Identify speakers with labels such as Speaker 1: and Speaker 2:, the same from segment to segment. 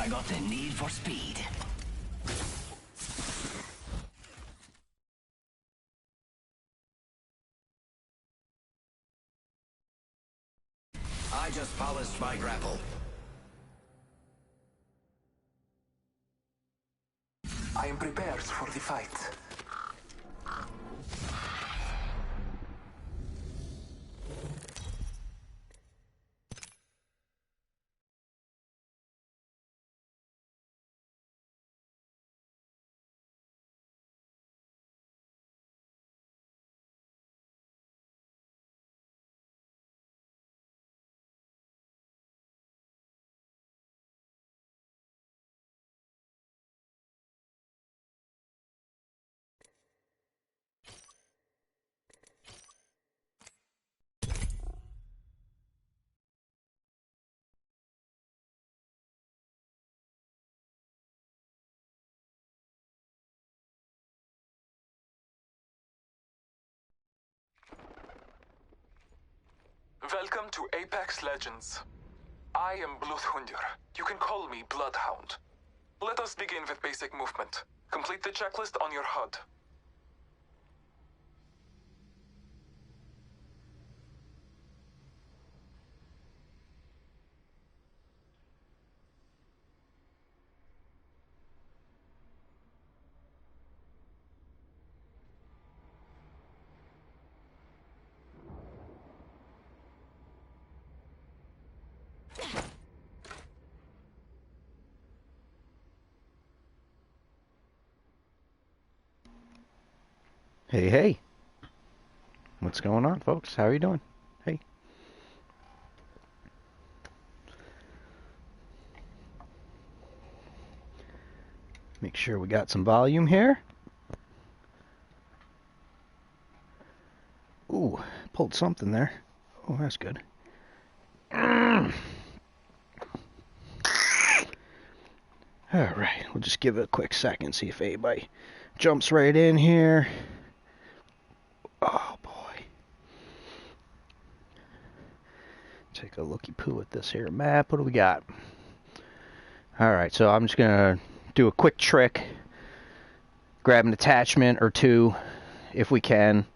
Speaker 1: I got the need for speed. I just polished my grapple.
Speaker 2: I am prepared for the fight.
Speaker 3: Welcome to Apex Legends. I am Bloodhunter. You can call me Bloodhound. Let us begin with basic movement. Complete the checklist on your HUD.
Speaker 4: Hey, hey. What's going on, folks? How are you doing? Hey. Make sure we got some volume here. Ooh, pulled something there. Oh, that's good. Alright, we'll just give it a quick second, see if anybody jumps right in here. Oh, boy. Take a looky-poo at this here map. What do we got? Alright, so I'm just going to do a quick trick. Grab an attachment or two, if we can.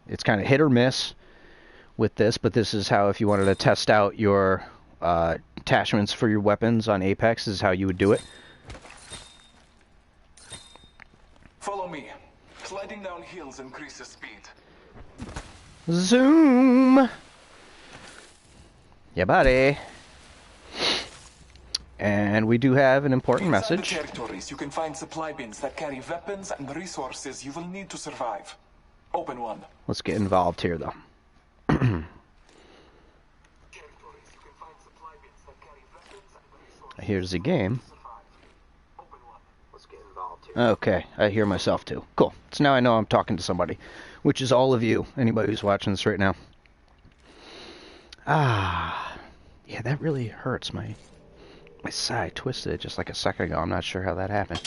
Speaker 4: It's kind of hit or miss with this, but this is how, if you wanted to test out your attachments for your weapons on Apex, this is how you would do it.
Speaker 3: Follow me. Sliding down hills increases speed.
Speaker 4: Zoom! Yeah, buddy. And we do have an important
Speaker 3: Inside
Speaker 4: message.
Speaker 3: the territories, you can find supply bins that carry weapons and resources you will need to survive. Open one.
Speaker 4: Let's get involved here, though. Here's the game. Okay, I hear myself too. Cool. So now I know I'm talking to somebody, which is all of you, anybody who's watching this right now. Ah, yeah, that really hurts. My side twisted just like a second ago. I'm not sure how that happened.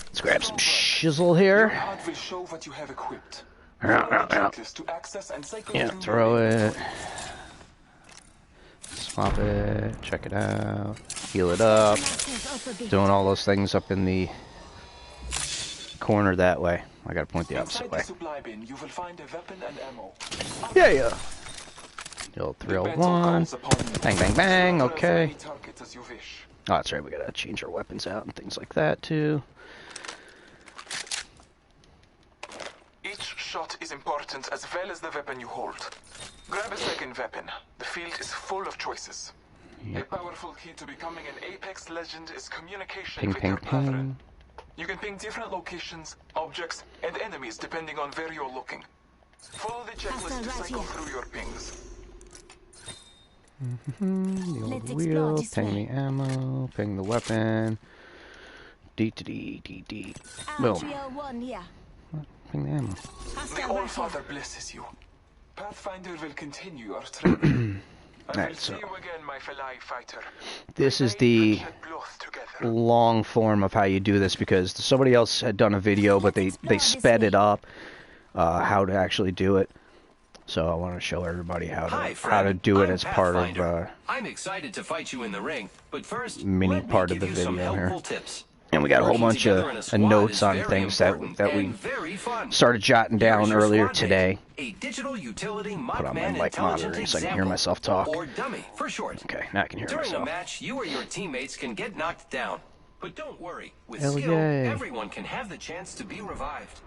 Speaker 4: Let's grab some shizzle here.
Speaker 3: Will show what you have equipped.
Speaker 4: Yeah, throw it. Swap it. Check it out. Heal it up. Doing all those things up in the corner that way. I gotta point the opposite way. Yeah, yeah. Still 301. Bang, bang, bang. Okay. Oh, that's right. We gotta change our weapons out and things like that too.
Speaker 3: Each shot is important as well as the weapon you hold. Grab a second weapon. The field is full of choices. Yep. A powerful key to becoming an Apex legend is communication with your brethren. You can ping different locations, objects, and enemies depending on where you're looking. Follow the checklist to cycle through your pings.
Speaker 4: The old wheel, ping the ammo, ping the weapon. D. Boom. Ping the ammo.
Speaker 3: The All-Father blesses you. Pathfinder will continue your training.
Speaker 4: Alright, so
Speaker 3: see you again, my fellow fighter.
Speaker 4: this is the long form of how you do this, because somebody else had done a video, but they sped it up, how to actually do it. So I want to show everybody how
Speaker 1: Hi,
Speaker 4: to
Speaker 1: friend.
Speaker 4: do it
Speaker 1: I'm
Speaker 4: as part of
Speaker 1: Pathfinder. I'm excited to fight you in the ring, but first,
Speaker 4: mini
Speaker 1: let me
Speaker 4: part of
Speaker 1: give
Speaker 4: the
Speaker 1: you some
Speaker 4: video here.
Speaker 1: helpful tips.
Speaker 4: And we got a whole
Speaker 1: Working
Speaker 4: bunch of
Speaker 1: together in a squad
Speaker 4: notes
Speaker 1: is
Speaker 4: on
Speaker 1: very
Speaker 4: things that
Speaker 1: important
Speaker 4: we
Speaker 1: and very fun.
Speaker 4: started jotting
Speaker 1: Here
Speaker 4: down
Speaker 1: is your
Speaker 4: earlier
Speaker 1: squad mate,
Speaker 4: today.
Speaker 1: a digital utility
Speaker 4: Put on my
Speaker 1: Mockman
Speaker 4: mic
Speaker 1: intelligent
Speaker 4: monitoring so I can hear
Speaker 1: example,
Speaker 4: myself talk.
Speaker 1: or dummy for short.
Speaker 4: Okay, now I can hear
Speaker 1: During
Speaker 4: myself.
Speaker 1: a match, you or your teammates can get knocked down. But don't worry, with
Speaker 4: Hell
Speaker 1: skill,
Speaker 4: yay.
Speaker 1: everyone can have the chance to be revived.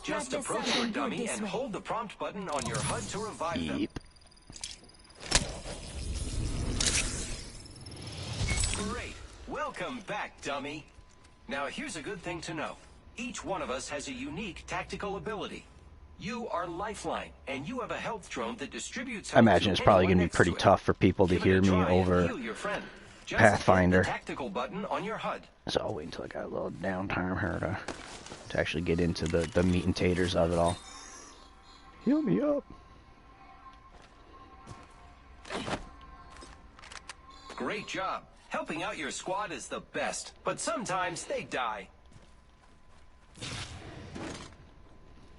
Speaker 1: Just
Speaker 5: Madness
Speaker 1: approach your
Speaker 5: sounding good
Speaker 1: dummy
Speaker 5: this
Speaker 1: and
Speaker 5: way.
Speaker 1: hold the prompt button on your HUD to revive them.
Speaker 4: Yep.
Speaker 1: Great. Welcome back, dummy. Now here's a good thing to know. Each one of us has a unique tactical ability. You are Lifeline, and you have a health drone that distributes
Speaker 4: I
Speaker 1: health
Speaker 4: imagine
Speaker 1: to
Speaker 4: it's probably
Speaker 1: anyone
Speaker 4: going to be
Speaker 1: next
Speaker 4: pretty
Speaker 1: to it.
Speaker 4: tough for people to
Speaker 1: Give it
Speaker 4: hear
Speaker 1: a
Speaker 4: me
Speaker 1: try and
Speaker 4: over
Speaker 1: heal your friend. Just
Speaker 4: Pathfinder.
Speaker 1: hit the tactical button on your HUD.
Speaker 4: So I'll wait until I got a little downtime here to actually get into the meat and taters of it all. Heal me up.
Speaker 1: Great job. Helping out your squad is the best, but sometimes they die.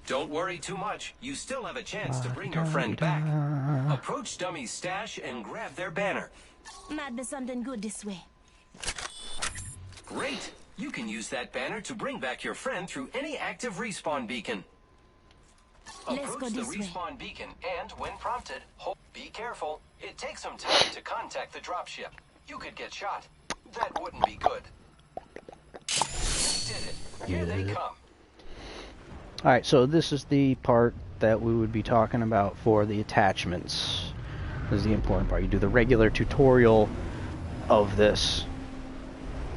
Speaker 1: Don't worry too much. You still have a chance to bring your friend back. Approach Dummy's stash and grab their banner.
Speaker 5: Might be something good this way.
Speaker 1: Great. You can use that banner to bring back your friend through any active respawn beacon.
Speaker 5: Let's go
Speaker 1: Approach the
Speaker 5: this way.
Speaker 1: respawn beacon and, when prompted, be careful. It takes some time to contact the dropship. You could get shot. That wouldn't be good. You did it. Here they come.
Speaker 4: Alright, so this is the part that we would be talking about for the attachments. This is the important part. You do the regular tutorial of this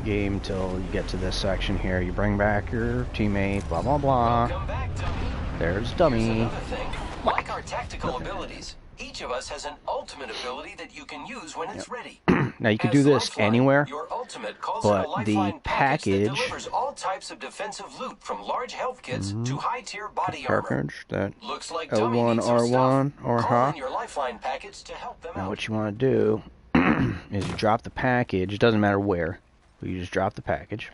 Speaker 4: game till you get to this section here. You bring back your teammate, blah blah blah.
Speaker 1: Welcome back, Dummy.
Speaker 4: There's
Speaker 1: Here's
Speaker 4: Dummy.
Speaker 1: another thing. Like our tactical abilities, each of us has an ultimate ability that you can use when it's ready.
Speaker 4: Now you can
Speaker 1: As
Speaker 4: do this
Speaker 1: Lifeline,
Speaker 4: anywhere,
Speaker 1: your ultimate calls
Speaker 4: but
Speaker 1: in a
Speaker 4: the
Speaker 1: Lifeline package that
Speaker 4: package-
Speaker 1: delivers all types of defensive loot, from large health kits to high-tier body armor.
Speaker 4: package that
Speaker 1: Looks like Dummy
Speaker 4: L1
Speaker 1: needs some
Speaker 4: R1
Speaker 1: stuff.
Speaker 4: or
Speaker 1: Call
Speaker 4: huh?
Speaker 1: in your Lifeline package to help them
Speaker 4: Now
Speaker 1: out.
Speaker 4: what you want to do is you drop the package. It doesn't matter where. But you just drop the package.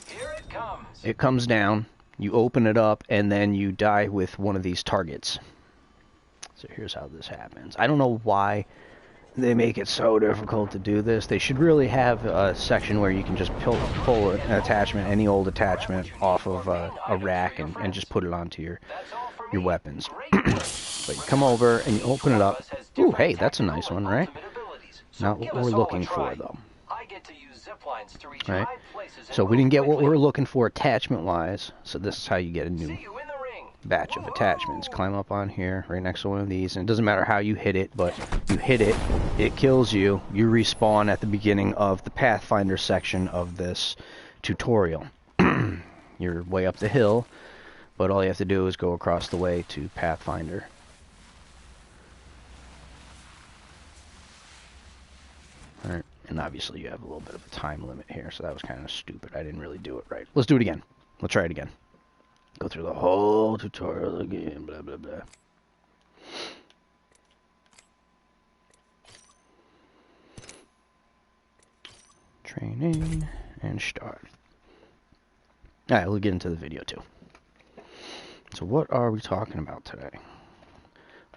Speaker 1: Here it comes.
Speaker 4: It comes down. You open it up, and then you die with one of these targets. So here's how this happens. I don't know why they make it so difficult to do this. They should really have a section where you can just pull an attachment, any old attachment, off of a rack and just put it onto your weapons. But you come over and you open it up. Ooh, hey, that's a nice one, right? Not what we're looking for, though.
Speaker 1: I get to use zip lines to reach
Speaker 4: Right?
Speaker 1: high places and
Speaker 4: So we
Speaker 1: move
Speaker 4: didn't get what we
Speaker 1: quickly.
Speaker 4: were looking for attachment-wise. So this is how you get a new
Speaker 1: See you in the ring.
Speaker 4: batch of attachments. Climb up on here, right next to one of these, and it doesn't matter how you hit it, but you hit it, it kills you. You respawn at the beginning of the Pathfinder section of this tutorial. You're way up the hill, but all you have to do is go across the way to Pathfinder. Alright, and obviously you have a little bit of a time limit here, so that was kind of stupid. I didn't really do it right. Let's do it again. Let's try it again. Go through the whole tutorial again, blah, blah, blah. Training, and start. Alright, we'll get into the video too. So what are we talking about today?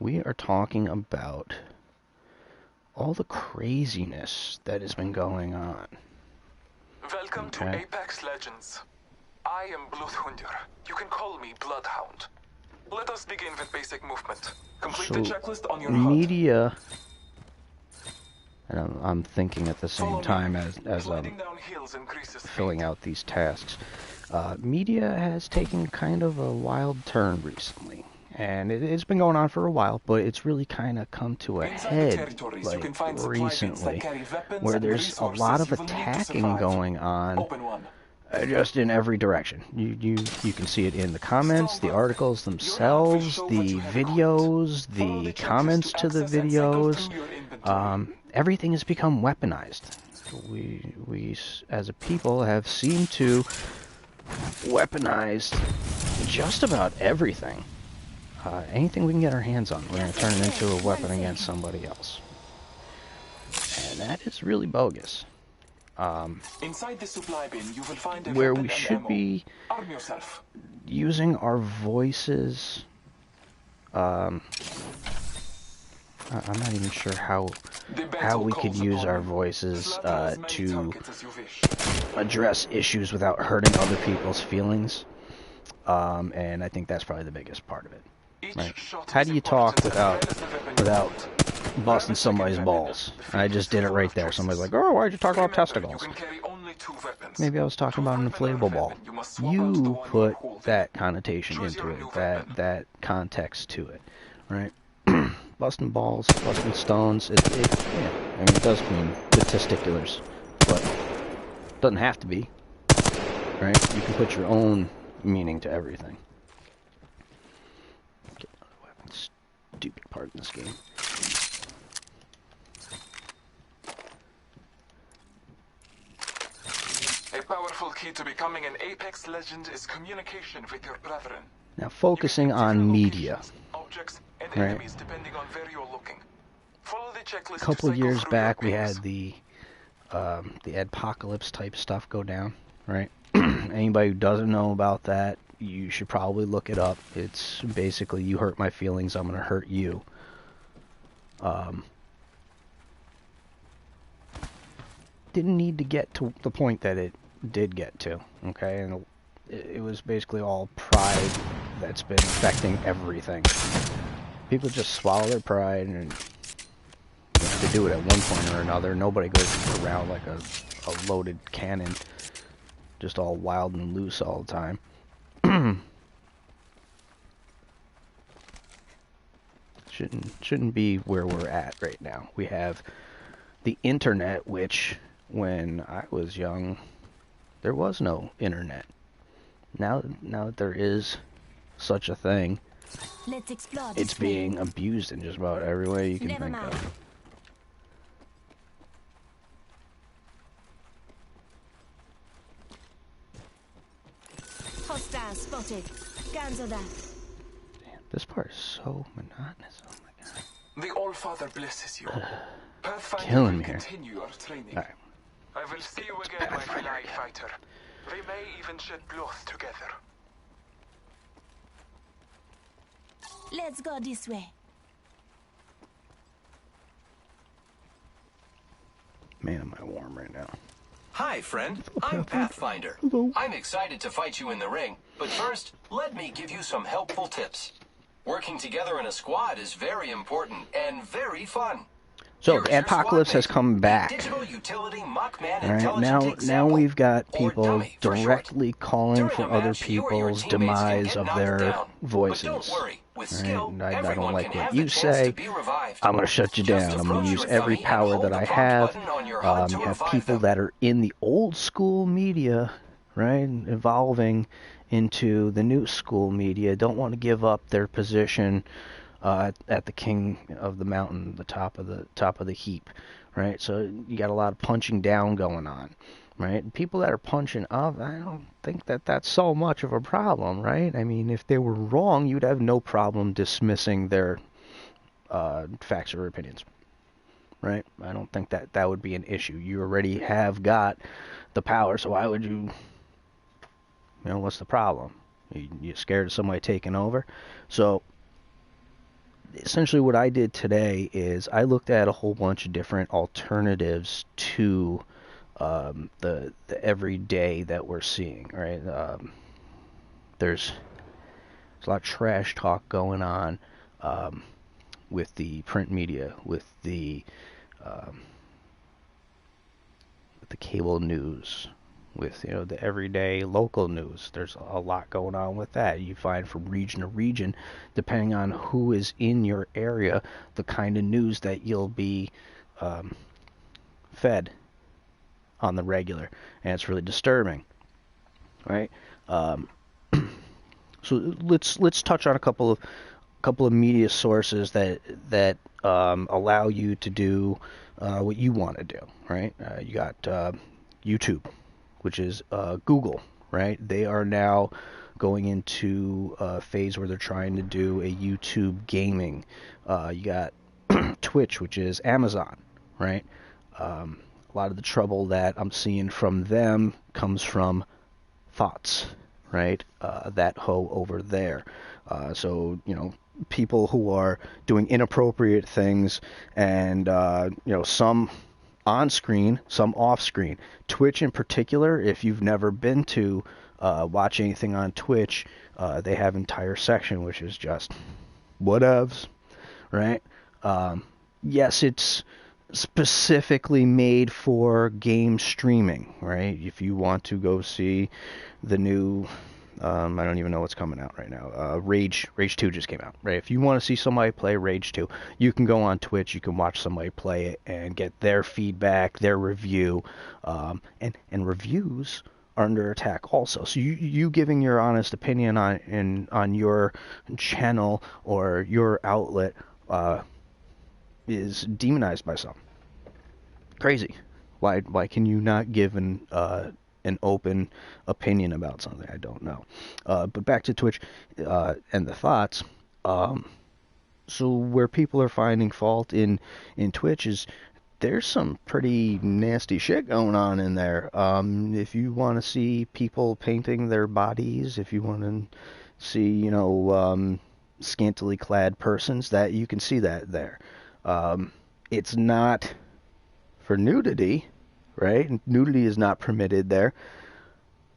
Speaker 4: We are talking about all the craziness that has been going on.
Speaker 3: Welcome to
Speaker 4: Okay.
Speaker 3: Apex Legends. I am Bloodhunder. You can call me Bloodhound. Let us begin with basic movement. Complete the
Speaker 4: So,
Speaker 3: checklist on your HUD.
Speaker 4: media, and I'm thinking at the same
Speaker 3: Follow me.
Speaker 4: time as
Speaker 3: Sliding
Speaker 4: I'm
Speaker 3: down hills increases speed.
Speaker 4: filling out these tasks. Media has taken kind of a wild turn recently. And it's been going on for a while, but it's really kind of come to a
Speaker 3: Inside the
Speaker 4: head,
Speaker 3: territories, you
Speaker 4: like,
Speaker 3: can find supply bins that
Speaker 4: recently,
Speaker 3: carry weapons
Speaker 4: where
Speaker 3: and
Speaker 4: there's a lot of
Speaker 3: resources you will need to
Speaker 4: attacking
Speaker 3: survive.
Speaker 4: going on,
Speaker 3: Open one.
Speaker 4: just in every direction. You can see it in the comments, the articles themselves, the videos, the comments to the videos. Everything has become weaponized. We as a people have seemed to weaponize just about everything. Anything we can get our hands on, we're going to turn it into a weapon against somebody else. And that is really bogus.
Speaker 3: Inside the supply bin, you will find a
Speaker 4: Where
Speaker 3: weapon
Speaker 4: we
Speaker 3: and
Speaker 4: should
Speaker 3: ammo.
Speaker 4: be
Speaker 3: Arm yourself.
Speaker 4: using our voices I'm not even sure how
Speaker 3: The battle
Speaker 4: we could
Speaker 3: calls
Speaker 4: use
Speaker 3: upon
Speaker 4: our
Speaker 3: you.
Speaker 4: voices
Speaker 3: Slaughter as many
Speaker 4: to
Speaker 3: targets as you wish.
Speaker 4: address issues without hurting other people's feelings. And I think that's probably the biggest part of it.
Speaker 3: Each
Speaker 4: Right.
Speaker 3: shot
Speaker 4: How
Speaker 3: is
Speaker 4: do you talk
Speaker 3: important as well
Speaker 4: without
Speaker 3: as the weapon you hold.
Speaker 4: busting
Speaker 3: Grab a
Speaker 4: somebody's
Speaker 3: second weapon.
Speaker 4: balls?
Speaker 3: The
Speaker 4: And I
Speaker 3: field
Speaker 4: just
Speaker 3: is
Speaker 4: did it
Speaker 3: full
Speaker 4: right
Speaker 3: of
Speaker 4: there.
Speaker 3: choices.
Speaker 4: Somebody's like, "Oh, why'd you talk about
Speaker 3: Remember,
Speaker 4: testicles?"
Speaker 3: you can carry only 2 weapons.
Speaker 4: Maybe I was talking about an
Speaker 3: To weapon or
Speaker 4: inflatable ball.
Speaker 3: weapon, you must swap out the
Speaker 4: You
Speaker 3: one
Speaker 4: put
Speaker 3: you're holding.
Speaker 4: that connotation
Speaker 3: Choose
Speaker 4: into
Speaker 3: your
Speaker 4: it,
Speaker 3: new
Speaker 4: that
Speaker 3: weapon.
Speaker 4: context to it, right? Busting balls, busting stones. Yeah, I mean, it does mean the testiculars, but it doesn't have to be, right? You can put your own meaning to everything. Get another weapon. Stupid part in this game.
Speaker 3: A powerful key to becoming an Apex legend is communication with your brethren.
Speaker 4: Now, focusing on media.
Speaker 3: Objects and
Speaker 4: Right.
Speaker 3: enemies depending on where you're looking. Follow the checklist
Speaker 4: A couple
Speaker 3: to
Speaker 4: of
Speaker 3: cycle
Speaker 4: years
Speaker 3: through
Speaker 4: back,
Speaker 3: your
Speaker 4: we
Speaker 3: pings.
Speaker 4: had the apocalypse type stuff go down, right? Anybody who doesn't know about that, you should probably look it up. It's basically, you hurt my feelings, I'm gonna hurt you. Didn't need to get to the point that it did get to, okay? And it was basically all pride that's been affecting everything. People just swallow their pride, and they do it at one point or another. Nobody goes around like a loaded cannon, just all wild and loose all the time. Shouldn't be where we're at right now. We have the internet, which when I was young, there was no internet. Now that there is such a thing,
Speaker 5: Let's explore this
Speaker 4: it's
Speaker 5: way.
Speaker 4: being abused in just about every way you can
Speaker 5: Never
Speaker 4: think
Speaker 5: mind.
Speaker 4: of.
Speaker 5: Hostile spotted. Cancel that.
Speaker 4: Damn, this part is so monotonous. Oh my god.
Speaker 3: The All-Father blesses you. Pathfinder
Speaker 4: Killing
Speaker 3: will
Speaker 4: me here.
Speaker 3: continue your training.
Speaker 4: Alright.
Speaker 3: I will see you again, my Fly Fighter. We may even shed blood together.
Speaker 5: Let's go this way.
Speaker 4: Man, am I warm right now.
Speaker 1: Hi, friend. I'm Pathfinder.
Speaker 4: Hello.
Speaker 1: I'm excited to fight you in the ring, but first, let me give you some helpful tips. Working together in a squad is very important and very fun.
Speaker 4: So
Speaker 1: Here is
Speaker 4: the
Speaker 1: your
Speaker 4: apocalypse
Speaker 1: squad
Speaker 4: has
Speaker 1: mate,
Speaker 4: come
Speaker 1: the
Speaker 4: back.
Speaker 1: Digital utility Muckman
Speaker 4: All right,
Speaker 1: intelligent
Speaker 4: now
Speaker 1: example,
Speaker 4: we've got
Speaker 1: or
Speaker 4: people
Speaker 1: dummy for short.
Speaker 4: directly calling
Speaker 1: During
Speaker 4: for
Speaker 1: a
Speaker 4: other
Speaker 1: match, you or your
Speaker 4: people's
Speaker 1: teammates can
Speaker 4: demise
Speaker 1: get
Speaker 4: of
Speaker 1: knocked
Speaker 4: their
Speaker 1: down.
Speaker 4: voices.
Speaker 1: But don't worry, with
Speaker 4: All
Speaker 1: skill,
Speaker 4: right, I don't
Speaker 1: everyone
Speaker 4: like
Speaker 1: can
Speaker 4: what
Speaker 1: have
Speaker 4: you
Speaker 1: the chance
Speaker 4: say.
Speaker 1: to be revived.
Speaker 4: I'm gonna shut you
Speaker 1: Just
Speaker 4: down. I'm gonna
Speaker 1: approach
Speaker 4: use
Speaker 1: your
Speaker 4: every
Speaker 1: thummy and
Speaker 4: power
Speaker 1: hold
Speaker 4: that
Speaker 1: the
Speaker 4: I
Speaker 1: prompt
Speaker 4: have.
Speaker 1: button on your HUD to
Speaker 4: You have
Speaker 1: revive
Speaker 4: people
Speaker 1: them.
Speaker 4: that are in the old school media, right, evolving into the new school media, don't want to give up their position at the king of the mountain, the top of the heap, right? So you got a lot of punching down going on, right? And people that are punching up, I don't think that that's so much of a problem, right? I mean, if they were wrong, you'd have no problem dismissing their facts or opinions, right? I don't think that would be an issue. You already have got the power, so why would you know, what's the problem? You scared of somebody taking over? So essentially what I did today is I looked at a whole bunch of different alternatives to the everyday that we're seeing, right? There's a lot of trash talk going on with the print media, with the cable news, with the everyday local news. There's a lot going on with that. You find from region to region, depending on who is in your area, the kind of news that you'll be fed on the regular, and it's really disturbing, right? So let's touch on a couple of media sources that allow you to do what you want to do, right? You got YouTube, which is Google, right? They are now going into a phase where they're trying to do a YouTube gaming. You got Twitch, which is Amazon, right? A lot of the trouble that I'm seeing from them comes from thoughts, right? That hoe over there. So, people who are doing inappropriate things and, some on screen, some off screen. Twitch in particular, if you've never been to watch anything on Twitch, they have an entire section which is just whatevs, right? Yes, it's specifically made for game streaming, right? If you want to go see the new, I don't even know what's coming out right now. Rage 2 just came out, right? If you want to see somebody play Rage 2, you can go on Twitch, you can watch somebody play it and get their feedback, their review, and reviews are under attack also. So you giving your honest opinion on your channel or your outlet is demonized by some. Crazy. Why can you not give an open opinion about something? I don't know. But back to Twitch and the thoughts. So where people are finding fault in Twitch is there's some pretty nasty shit going on in there. If you want to see people painting their bodies, if you want to see, scantily clad persons, that you can see that there. It's not for nudity, right? Nudity is not permitted there.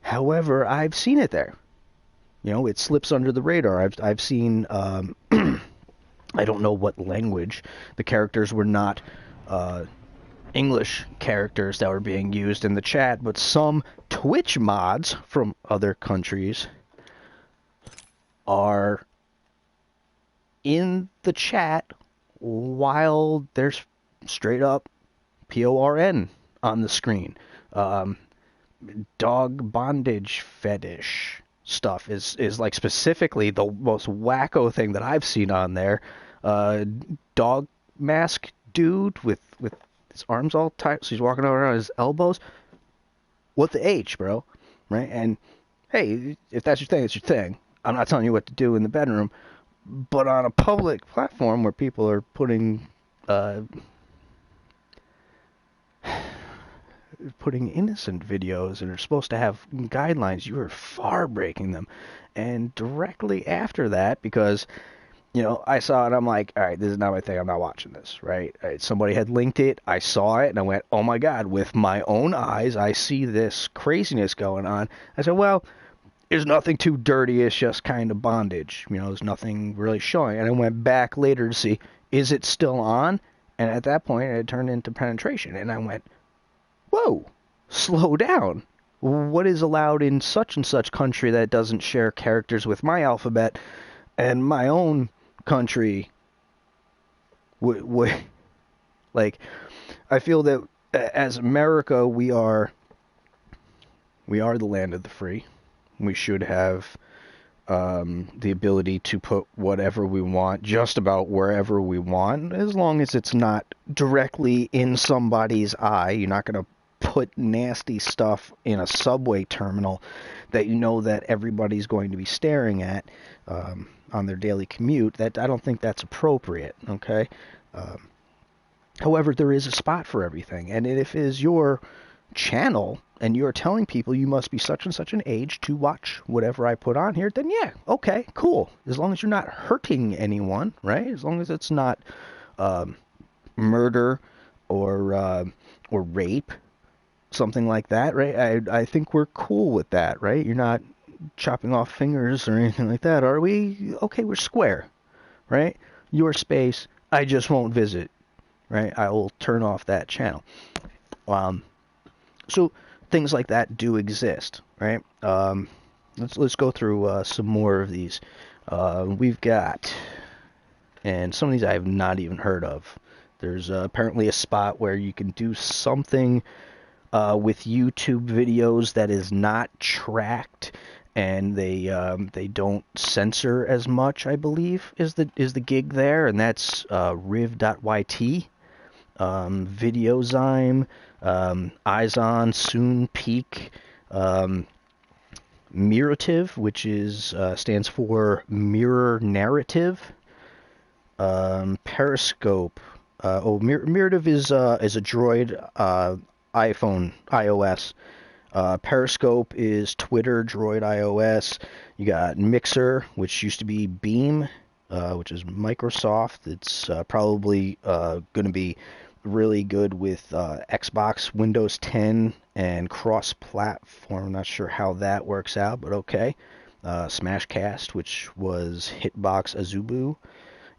Speaker 4: However, I've seen it there. It slips under the radar. I've seen, I don't know what language. The characters were not English characters that were being used in the chat, but some Twitch mods from other countries are in the chat while there's straight up PORN on the screen. Dog bondage fetish stuff is like specifically the most wacko thing that I've seen on there. Dog mask dude with his arms all tight, so he's walking around his elbows. What the H, bro? Right? And hey, if that's your thing, it's your thing. I'm not telling you what to do in the bedroom, but on a public platform where people are putting innocent videos and are supposed to have guidelines, you are far breaking them. And directly after that, because I saw it, I'm like, all right, this is not my thing, I'm not watching this, right? Somebody had linked it, I saw it, and I went, oh my god, with my own eyes, I see this craziness going on. I said, well, there's nothing too dirty, it's just kind of bondage, there's nothing really showing. And I went back later to see, is it still on? And at that point, it turned into penetration, and I went, whoa, slow down. What is allowed in such and such country that doesn't share characters with my alphabet, and my own country, like, I feel that as America, we are the land of the free. We should have the ability to put whatever we want just about wherever we want, as long as it's not directly in somebody's eye. You're not going to put nasty stuff in a subway terminal that that everybody's going to be staring at on their daily commute. I don't think that's appropriate, okay? However, there is a spot for everything, and if it is your channel and you're telling people you must be such and such an age to watch whatever I put on here, then yeah, okay, cool. As long as you're not hurting anyone, right? As long as it's not murder or rape, something like that, right? I think we're cool with that, right? You're not chopping off fingers or anything like that, are we? Okay, we're square, right? Your space, I just won't visit, right? I will turn off that channel. So things like that do exist, right? Let's go through some more of these. We've got, and some of these I have not even heard of. There's apparently a spot where you can do something with YouTube videos that is not tracked, and they don't censor as much, I believe, is the gig there, and that's riv.yt, Videozyme, Eyes-On, Soon Peak, Mirrative, which is stands for Mirror Narrative, Periscope. Mirrative is a Droid iPhone, iOS Periscope is Twitter, Droid iOS. You got Mixer, which used to be Beam, which is Microsoft. It's probably going to be really good with Xbox, Windows 10, and cross-platform. Not sure how that works out, but okay. Smashcast, which was Hitbox Azubu.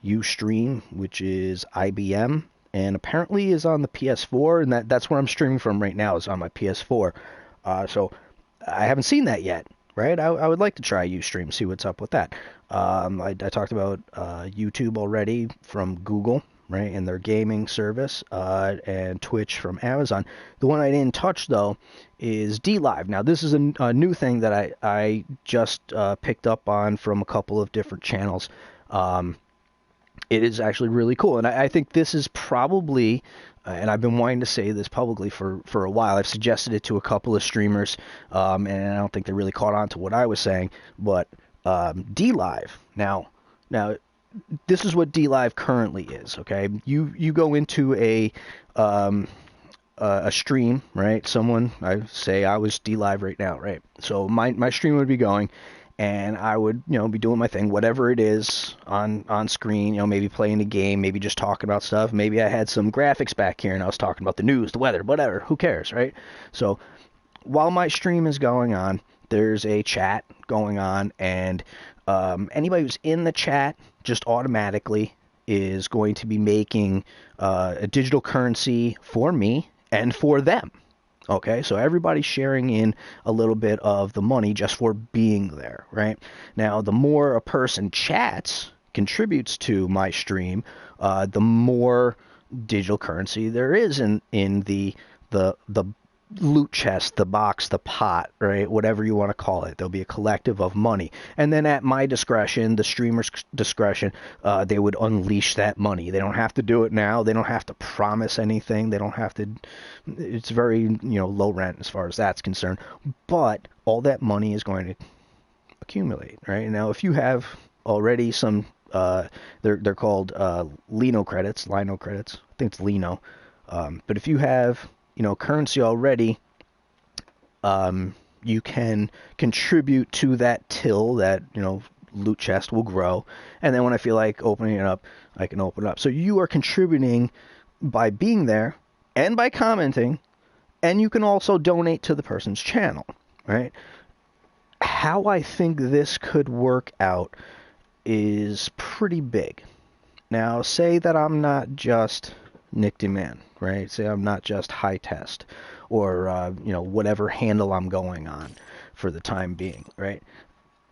Speaker 4: Ustream, which is IBM, and apparently is on the PS4, and that's where I'm streaming from right now, is on my PS4. So I haven't seen that yet, right? I would like to try Ustream, see what's up with that. I talked about YouTube already from Google, right, and their gaming service, and Twitch from Amazon. The one I didn't touch, though, is DLive. Now, this is a new thing that I just picked up on from a couple of different channels. It is actually really cool, and I think this is probably, and I've been wanting to say this publicly for a while. I've suggested it to a couple of streamers, and I don't think they really caught on to what I was saying, but DLive. Now, this is what DLive currently is, okay? You go into a stream, right? Someone, I say I was DLive right now, right? So my stream would be going, and I would, be doing my thing, whatever it is on screen, maybe playing a game, maybe just talking about stuff. Maybe I had some graphics back here and I was talking about the news, the weather, whatever. Who cares, right? So while my stream is going on, there's a chat going on, and anybody who's in the chat just automatically is going to be making a digital currency for me and for them. Okay, so everybody's sharing in a little bit of the money just for being there, right? Now, the more a person chats, contributes to my stream, the more digital currency there is in the loot chest, the box, the pot, right? Whatever you want to call it. There'll be a collective of money. And then at my discretion, the streamer's discretion, they would unleash that money. They don't have to do it now. They don't have to promise anything. They don't have to. It's very, low rent as far as that's concerned. But all that money is going to accumulate, right? Now, if you have already some, they're called Lino credits, I think it's Lino. But if you have currency already, you can contribute to that till that, loot chest will grow. And then when I feel like opening it up, I can open it up. So you are contributing by being there and by commenting, and you can also donate to the person's channel, right? How I think this could work out is pretty big. Now, say that I'm not just Nick DeMan, right? Say I'm not just High Test or, whatever handle I'm going on for the time being, right?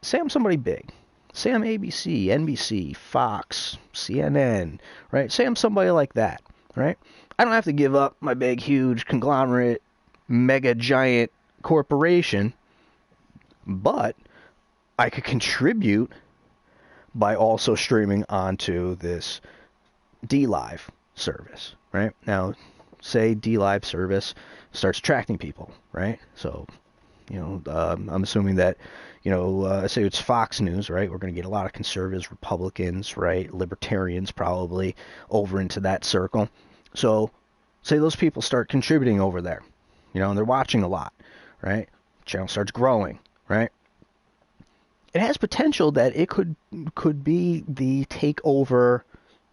Speaker 4: Say I'm somebody big. Say I'm ABC, NBC, Fox, CNN, right? Say I'm somebody like that, right? I don't have to give up my big, huge, conglomerate, mega, giant corporation, but I could contribute by also streaming onto this DLive service, right? Now, say DLive service starts attracting people, right? So, I'm assuming that, say it's Fox News, right? We're going to get a lot of conservatives, Republicans, right? Libertarians probably over into that circle. So, say those people start contributing over there, and they're watching a lot, right? Channel starts growing, right? It has potential that it could be the takeover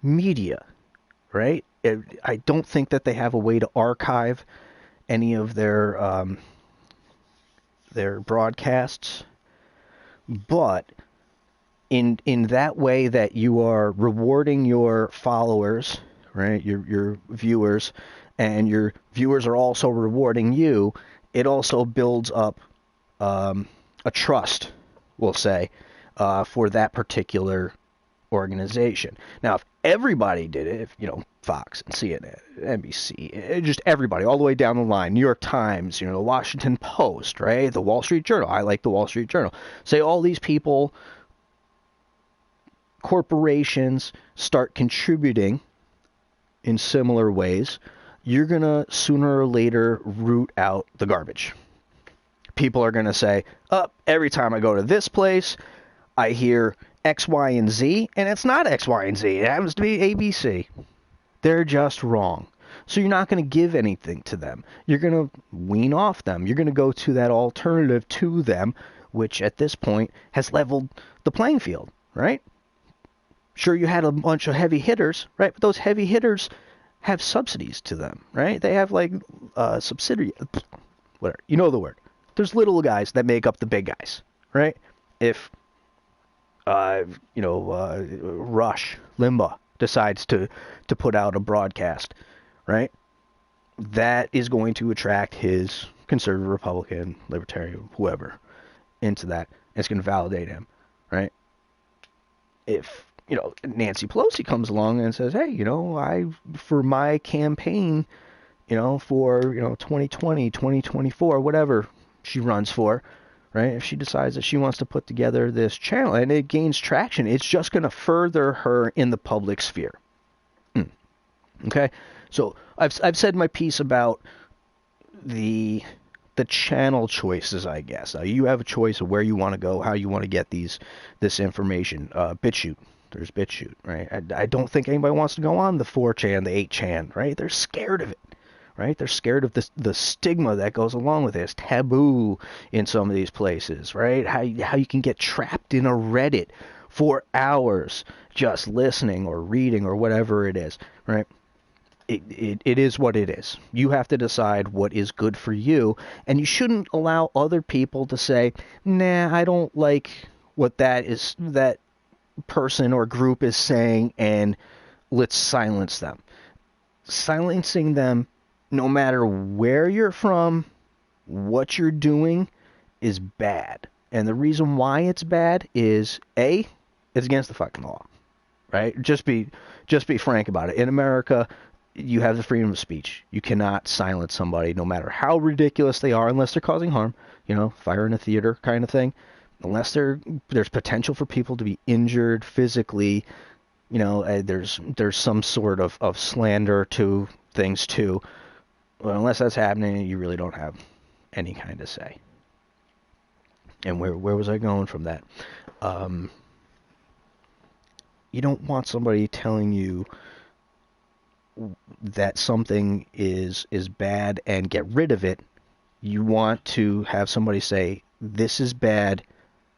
Speaker 4: media, right? I don't think that they have a way to archive any of their broadcasts, but in that way that you are rewarding your followers, right? Your viewers, and your viewers are also rewarding you. It also builds up a trust, we'll say, for that particular organization. Now, if everybody did it, if Fox and CNN, NBC, just everybody, all the way down the line, New York Times, the Washington Post, right, the Wall Street Journal, I like the Wall Street Journal, say all these people, corporations, start contributing in similar ways, you're going to sooner or later root out the garbage. People are going to say, every time I go to this place, I hear X, Y, and Z, and it's not X, Y, and Z. It happens to be ABC. They're just wrong. So you're not going to give anything to them. You're going to wean off them. You're going to go to that alternative to them, which at this point has leveled the playing field, right? Sure, you had a bunch of heavy hitters, right? But those heavy hitters have subsidies to them, right? They have like subsidiary, whatever. You know the word. There's little guys that make up the big guys, right? If Rush Limbaugh decides to put out a broadcast, right? That is going to attract his conservative, Republican, libertarian, whoever into that. It's going to validate him, right? If Nancy Pelosi comes along and says, hey, for my campaign, for 2020, 2024, whatever she runs for, right? If she decides that she wants to put together this channel and it gains traction, it's just going to further her in the public sphere. Okay? So I've said my piece about the channel choices, I guess. You have a choice of where you want to go, how you want to get this information. BitChute. There's BitChute, right? I don't think anybody wants to go on the 4chan, the 8chan, right? They're scared of it. Right? They're scared of the stigma that goes along with this, taboo in some of these places, right? How you can get trapped in a Reddit for hours just listening or reading or whatever it is, right? It is what it is. You have to decide what is good for you, and you shouldn't allow other people to say, nah, I don't like what that person or group is saying, and let's silence them. Silencing them, no matter where you're from, what you're doing, is bad. And the reason why it's bad is, A, it's against the fucking law, right? Just be frank about it. In America, you have the freedom of speech. You cannot silence somebody, no matter how ridiculous they are, unless they're causing harm. Fire in a theater kind of thing. Unless there's potential for people to be injured physically, there's some sort of slander to things too. Well, unless that's happening, you really don't have any kind of say. And where was I going from that? You don't want somebody telling you that something is bad and get rid of it. You want to have somebody say, this is bad,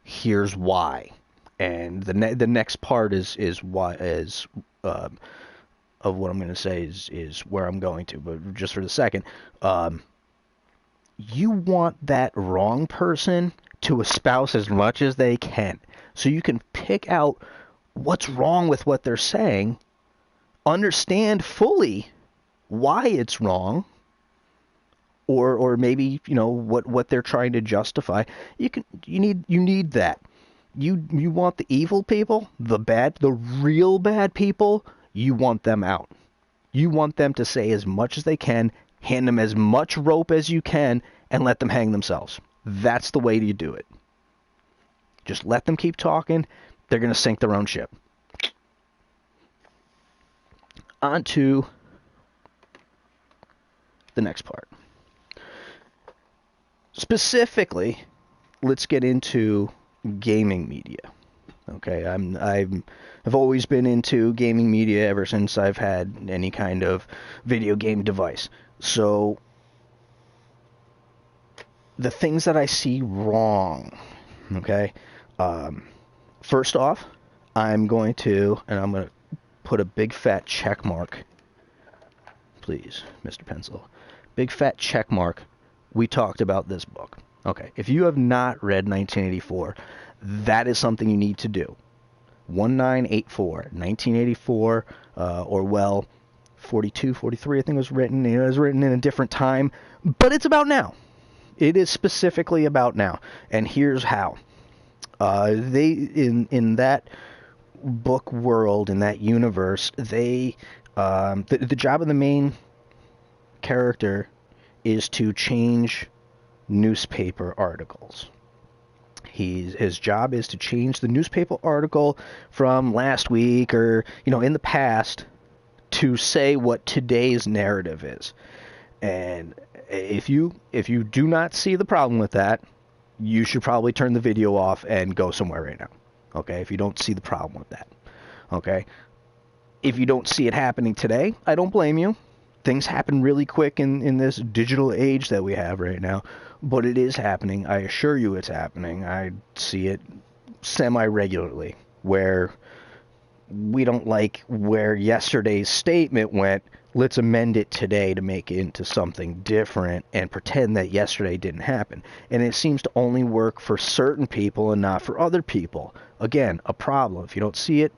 Speaker 4: here's why. And the next part is why of what I'm going to say is where I'm going to, but just for the second, you want that wrong person to espouse as much as they can, so you can pick out what's wrong with what they're saying, understand fully why it's wrong, or maybe what they're trying to justify. You need that. You want the evil people, the real bad people. You want them out. You want them to say as much as they can, hand them as much rope as you can, and let them hang themselves. That's the way you do it. Just let them keep talking. They're going to sink their own ship. On to the next part. Specifically, let's get into gaming media. Okay, I've always been into gaming media ever since I've had any kind of video game device. So the things that I see wrong, okay, first off, I'm going to put a big fat check mark, please, Mr. Pencil, big fat check mark. We talked about this book. Okay, if you have not read 1984, that is something you need to do. 1984, 1984, Orwell, 42, 43, I think it was written. It was written in a different time, but it's about now. It is specifically about now, and here's how. They in that book world, in that universe, the job of the main character is to change newspaper articles. His job is to change the newspaper article from last week or in the past to say what today's narrative is. And if you do not see the problem with that, you should probably turn the video off and go somewhere right now. Okay? If you don't see the problem with that. Okay? If you don't see it happening today, I don't blame you. things happen really quick in this digital age that we have right now, but it is happening. I assure you it's happening. I see it semi-regularly, where we don't like where yesterday's statement went. Let's amend it today to make it into something different and pretend that yesterday didn't happen. And it seems to only work for certain people and not for other people. Again, a problem. If you don't see it,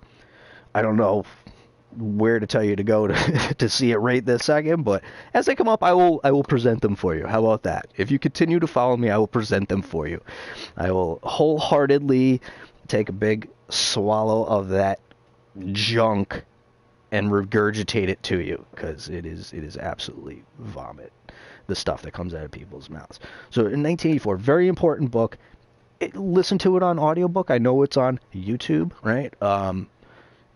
Speaker 4: I don't know where to tell you to go to see it right this second, but as they come up, I will present them for you. How about that? If you continue to follow me, I will present them for you. I will wholeheartedly take a big swallow of that junk and regurgitate it to you, because it is absolutely vomit, the stuff that comes out of people's mouths. So in 1984, very important book. Listen to it on audiobook. I know it's on YouTube, right?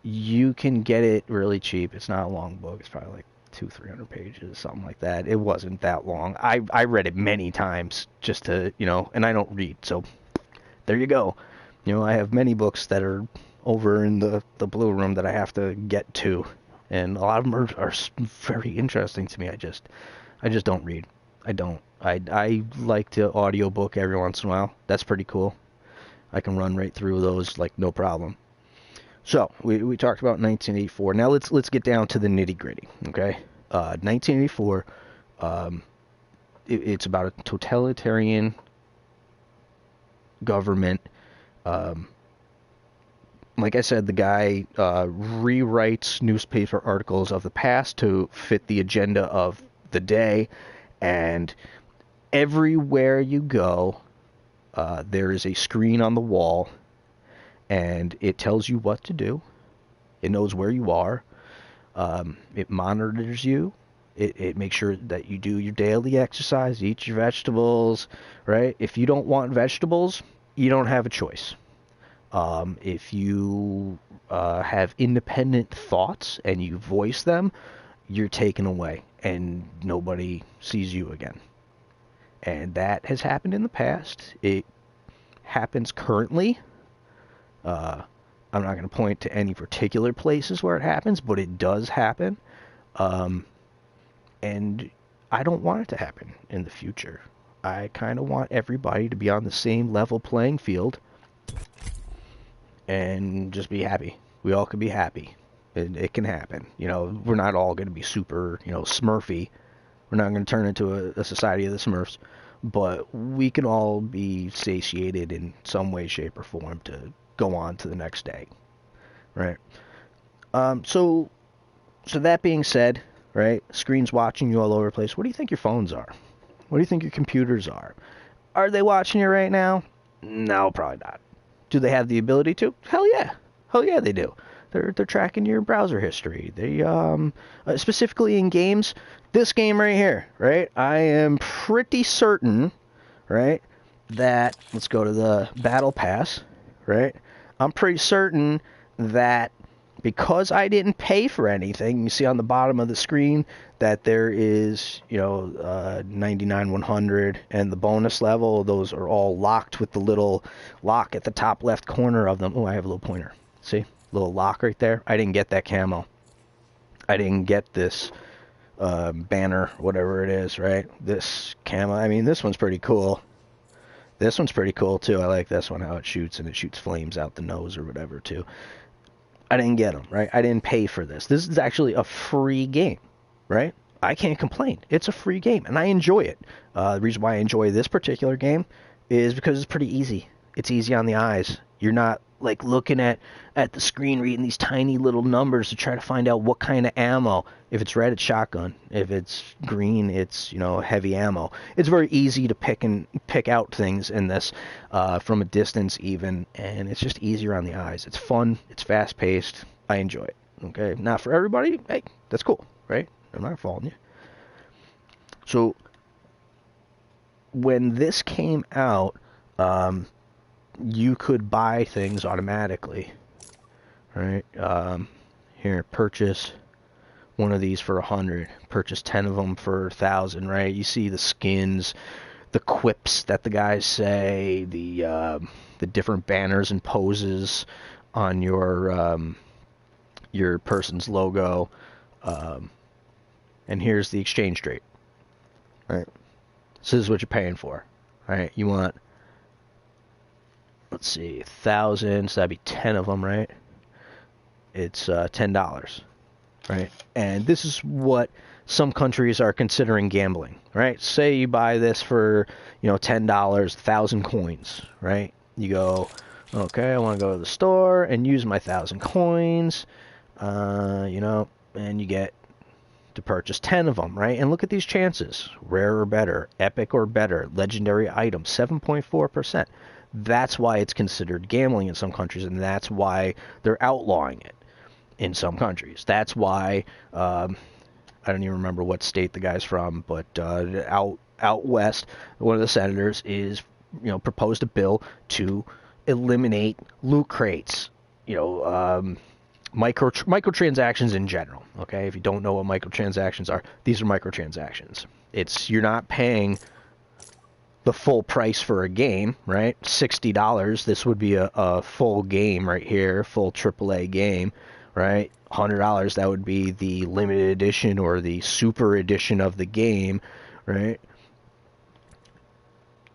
Speaker 4: You can get it really cheap. It's not a long book. It's probably like 200-300 pages, something like that. It wasn't that long. I read it many times just to, and I don't read, so there you go. I have many books that are over in the blue room that I have to get to, and a lot of them are very interesting to me. I just don't read. I don't. I like to audiobook every once in a while. That's pretty cool. I can run right through those like no problem. So we talked about 1984. Now let's get down to the nitty gritty. Okay, 1984. It's about a totalitarian government. Like I said, the guy rewrites newspaper articles of the past to fit the agenda of the day, and everywhere you go, there is a screen on the wall, and it tells you what to do. It knows where you are. It monitors you. It makes sure that you do your daily exercise, eat your vegetables, right? If you don't want vegetables, you don't have a choice. If you have independent thoughts and you voice them, you're taken away and nobody sees you again. And that has happened in the past. It happens currently. I'm not going to point to any particular places where it happens, but it does happen. And I don't want it to happen in the future. I kind of want everybody to be on the same level playing field and just be happy. We all can be happy. It can happen. We're not all going to be super, Smurfy. We're not going to turn into a society of the Smurfs. But we can all be satiated in some way, shape, or form to go on to the next day. Right? So that being said, right, screens watching you all over the place, what do you think your phones are? What do you think your computers are? Are they watching you right now? No, probably not. Do they have the ability to? Hell yeah. Hell yeah, they do. They're tracking your browser history. They specifically in games. This game right here, right? I am pretty certain, right, that let's go to the Battle Pass, right? I'm pretty certain that because I didn't pay for anything, you see on the bottom of the screen that there is, 99, 100, and the bonus level. Those are all locked with the little lock at the top left corner of them. Oh, I have a little pointer. See? Little lock right there. I didn't get that camo. I didn't get this banner, whatever it is, right? This camo. I mean, this one's pretty cool. This one's pretty cool, too. I like this one, how it shoots, and it shoots flames out the nose or whatever, too. I didn't get them, right? I didn't pay for this. This is actually a free game, right? I can't complain. It's a free game, and I enjoy it. The reason why I enjoy this particular game is because it's pretty easy. It's easy on the eyes. You're not like looking at the screen reading these tiny little numbers to try to find out what kind of ammo. If it's red, it's shotgun. If it's green, it's heavy ammo. It's very easy to pick out things in this from a distance even, and it's just easier on the eyes. It's fun. It's fast paced. I enjoy it. Okay, not for everybody. Hey, that's cool, right? I'm not faulting you. So when this came out, you could buy things automatically, right? Here, purchase one of these for 100. Purchase 10 of them for 1,000, right? You see the skins, the quips that the guys say, the different banners and poses on your person's logo. and here's the exchange rate. Right? So this is what you're paying for. Right? You want, let's see, 1,000, so that'd be 10 of them, right? It's $10, right? And this is what some countries are considering gambling, right? Say you buy this for, $10, 1,000 coins, right? You go, okay, I want to go to the store and use my 1,000 coins, and you get to purchase 10 of them, right? And look at these chances. Rare or better, epic or better, legendary item, 7.4%. That's why it's considered gambling in some countries, and that's why they're outlawing it in some countries. That's why, I don't even remember what state the guy's from, but out west, one of the senators is, proposed a bill to eliminate loot crates, microtransactions in general. Okay, if you don't know what microtransactions are, these are microtransactions. You're not paying the full price for a game, right? $60. This would be a full game right here, full AAA game, right? $100. That would be the limited edition or the super edition of the game, right?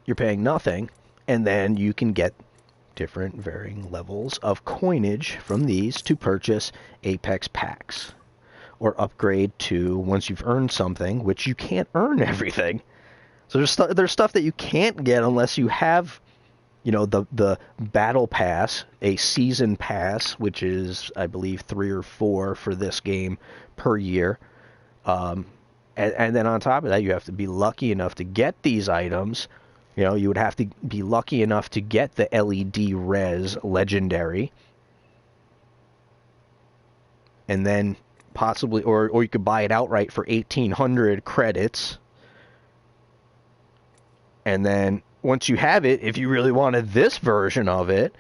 Speaker 4: You're paying nothing, and then you can get different varying levels of coinage from these to purchase Apex packs or upgrade to once you've earned something, which you can't earn everything. So there's stuff that you can't get unless you have, the battle pass, a season pass, which is I believe 3 or 4 for this game per year. And then on top of that, you have to be lucky enough to get these items. You would have to be lucky enough to get the LED Res Legendary. And then possibly, or you could buy it outright for 1,800 credits. And then once you have it, if you really wanted this version of it,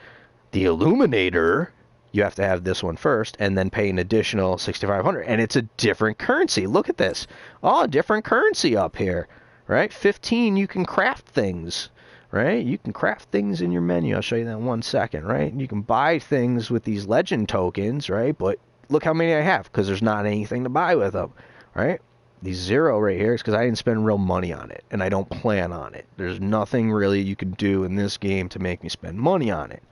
Speaker 4: the Illuminator, you have to have this one first and then pay an additional 6,500. And it's a different currency. Look at this. Oh, different currency up here. Right? 15, you can craft things, right? You can craft things in your menu. I'll show you that in 1 second, right? You can buy things with these legend tokens, right? But look how many I have, because there's not anything to buy with them, right? The 0 right here is because I didn't spend real money on it, and I don't plan on it. There's nothing really you can do in this game to make me spend money on it.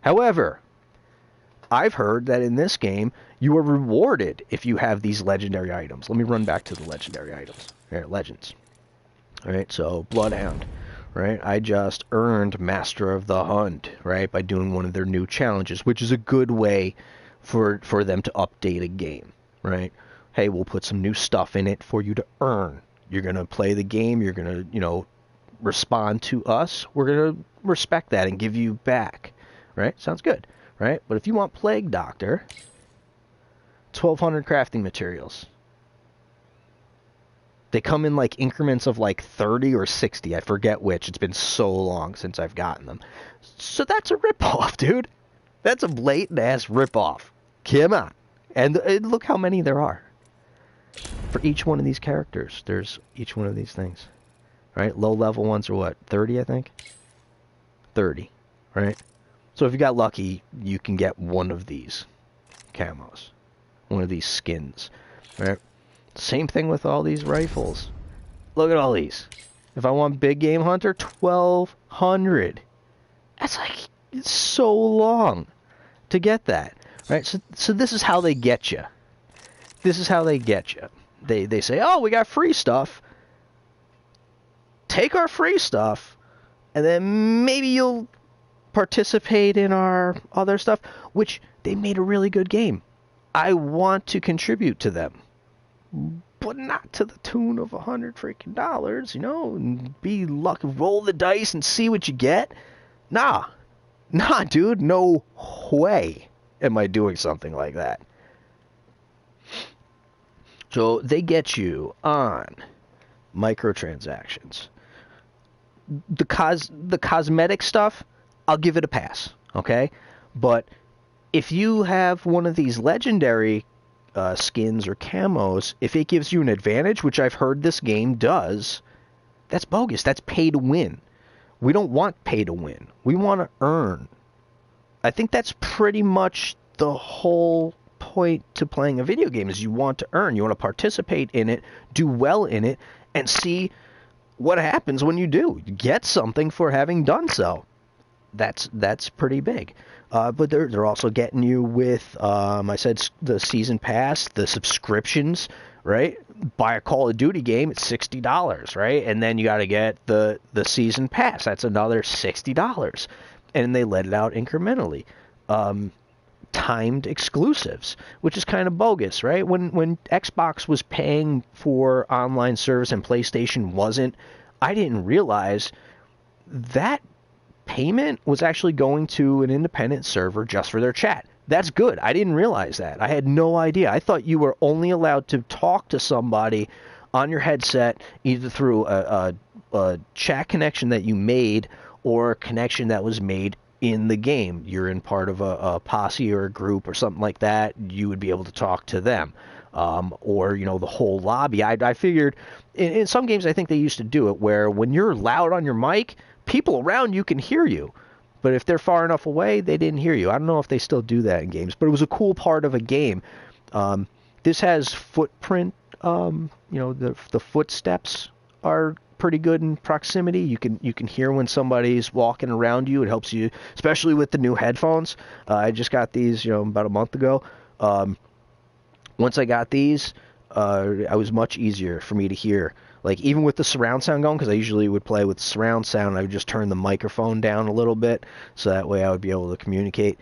Speaker 4: However, I've heard that in this game, you are rewarded if you have these legendary items. Let me run back to the legendary items. Here, legends. Alright, so Bloodhound, right? I just earned Master of the Hunt, right, by doing one of their new challenges, which is a good way for them to update a game, right? Hey, we'll put some new stuff in it for you to earn. You're going to play the game, you're going to, respond to us. We're going to respect that and give you back, right? Sounds good, right? But if you want Plague Doctor, 1,200 crafting materials. They come in like increments of like 30 or 60. I forget which. It's been so long since I've gotten them. So that's a ripoff, dude. That's a blatant-ass ripoff. Come on. And look how many there are. For each one of these characters, there's each one of these things. Right? Low-level ones are what? 30, I think? 30. Right? So if you got lucky, you can get one of these camos. One of these skins. Right? Same thing with all these rifles. Look at all these. If I want Big Game Hunter, 1,200. That's like, it's so long to get that. Right? So this is how they get you. This is how they get you. They say, oh, we got free stuff. Take our free stuff, and then maybe you'll participate in our other stuff, which they made a really good game. I want to contribute to them. But not to the tune of $100 freaking dollars, and be lucky, roll the dice and see what you get. Nah, dude, no way am I doing something like that. So they get you on microtransactions. The cosmetic stuff, I'll give it a pass, okay? But if you have one of these legendary skins or camos, if it gives you an advantage, which I've heard this game does, that's bogus. That's pay to win. We don't want pay to win. We want to earn. I think that's pretty much the whole point to playing a video game is you want to earn. You want to participate in it, do well in it, and see what happens when you do. You get something for having done so. That's pretty big. But they're also getting you with, I said, the season pass, the subscriptions, right? Buy a Call of Duty game, it's $60, right? And then you got to get the season pass. That's another $60. And they let it out incrementally. Timed exclusives, which is kind of bogus, right? When Xbox was paying for online service and PlayStation wasn't, I didn't realize that payment was actually going to an independent server just for their chat. That's good. I didn't realize that. I had no idea. I thought you were only allowed to talk to somebody on your headset either through a chat connection that you made or a connection that was made in the game. You're in part of a posse or a group or something like that. You would be able to talk to them. Or, the whole lobby. I figured in some games I think they used to do it where when you're loud on your mic, people around you can hear you. But if they're far enough away, they didn't hear you. I don't know if they still do that in games, but it was a cool part of a game. This has footprint, the footsteps are pretty good in proximity. You can hear when somebody's walking around you. It helps you, especially with the new headphones. I just got these, about a month ago. Once I got these, it was much easier for me to hear. Like, even with the surround sound going, because I usually would play with surround sound, I would just turn the microphone down a little bit, so that way I would be able to communicate.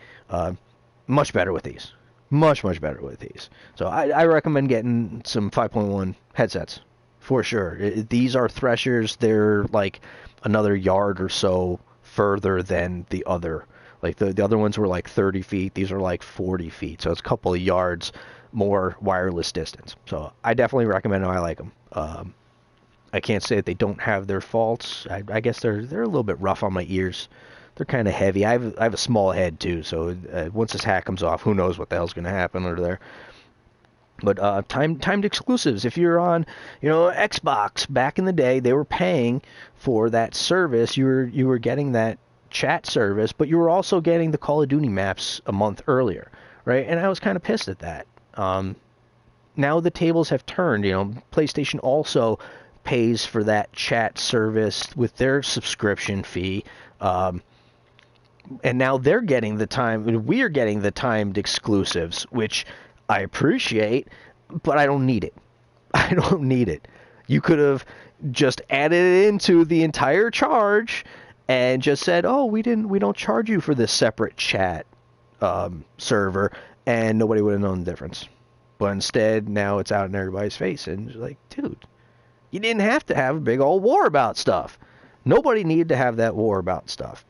Speaker 4: Much better with these. Much, much better with these. So I recommend getting some 5.1 headsets, for sure. These are Threshers. They're like another yard or so further than the other. Like, the other ones were like 30 feet. These are like 40 feet, so it's a couple of yards more wireless distance. So I definitely recommend them. I like them. I can't say that they don't have their faults. I guess they're a little bit rough on my ears. They're kind of heavy. I have a small head too, so once this hat comes off, who knows what the hell's going to happen under there. But timed exclusives. If you're on, Xbox back in the day, they were paying for that service. You were getting that chat service, but you were also getting the Call of Duty maps a month earlier, right? And I was kind of pissed at that. Now the tables have turned. PlayStation also pays for that chat service with their subscription fee, and now they're getting we're getting the timed exclusives, which I appreciate, but I don't need it. I don't need it. You could have just added it into the entire charge and just said, oh, we don't charge you for this separate chat server, and nobody would have known the difference. But instead, now it's out in everybody's face, and it's like, dude, you didn't have to have a big old war about stuff. Nobody needed to have that war about stuff.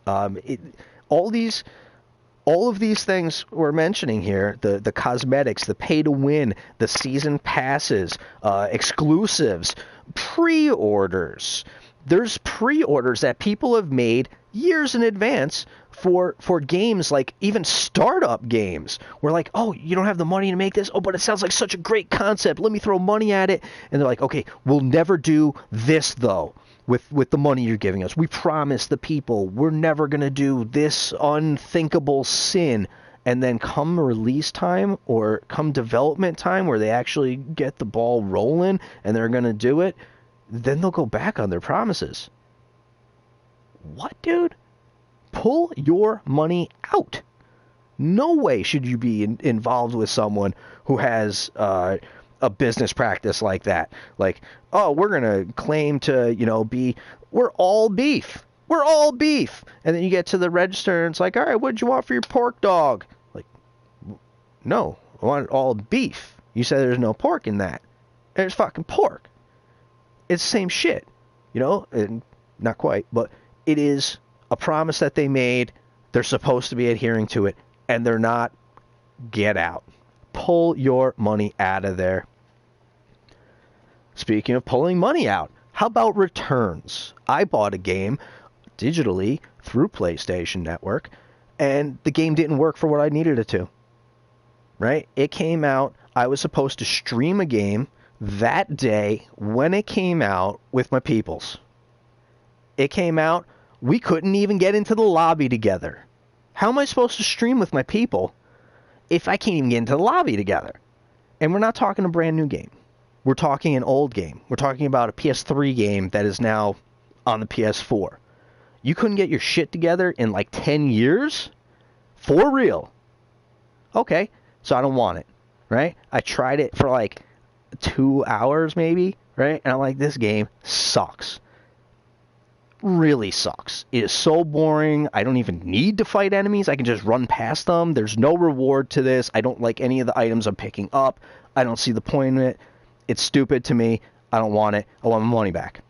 Speaker 4: All of these things we're mentioning here, the cosmetics, the pay to win, the season passes, exclusives, pre-orders. There's pre-orders that people have made years in advance for games, like even startup games. We're like, oh, you don't have the money to make this? Oh, but it sounds like such a great concept. Let me throw money at it. And they're like, okay, we'll never do this, though, with the money you're giving us. We promise the people we're never going to do this unthinkable sin. And then come release time or come development time where they actually get the ball rolling and they're going to do it, then they'll go back on their promises. What, dude? Pull your money out. No way should you be involved with someone who has a business practice like that. Like, oh, we're going to claim to, we're all beef. We're all beef. And then you get to the register and it's like, all right, what did you want for your pork dog? Like, no, I want all beef. You said there's no pork in that. There's fucking pork. It's the same shit, and not quite, but it is a promise that they made. They're supposed to be adhering to it, and they're not. Get out. Pull your money out of there. Speaking of pulling money out, how about returns? I bought a game digitally through PlayStation Network, and the game didn't work for what I needed it to. Right? It came out. I was supposed to stream a game that day when it came out with my peoples. It came out. We couldn't even get into the lobby together. How am I supposed to stream with my people if I can't even get into the lobby together? And we're not talking a brand new game. We're talking an old game. We're talking about a PS3 game that is now on the PS4. You couldn't get your shit together in like 10 years? For real. Okay, so I don't want it, right? I tried it for like 2 hours maybe, right? And I'm like, this game sucks. Really sucks. It is so boring. I don't even need to fight enemies. I can just run past them. There's no reward to this. I don't like any of the items I'm picking up. I don't see the point in it. It's stupid to me. I don't want it. I want my money back.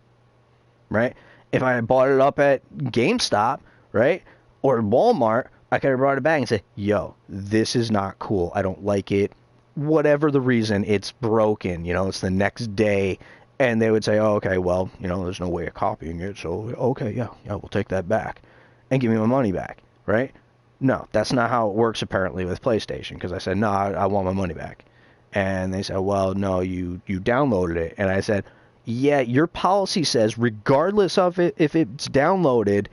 Speaker 4: Right? If I had bought it up at GameStop, right, or Walmart, I could have brought it back and said, yo, this is not cool. I don't like it. Whatever the reason, it's broken. You know, it's the next day. And they would say, oh, okay, well, you know, there's no way of copying it. So, okay, yeah, we'll take that back. And give me my money back, right? No, that's not how it works apparently with PlayStation. Because I said, no, I want my money back. And they said, well, no, you downloaded it. And I said, yeah, your policy says regardless of it, if it's downloaded,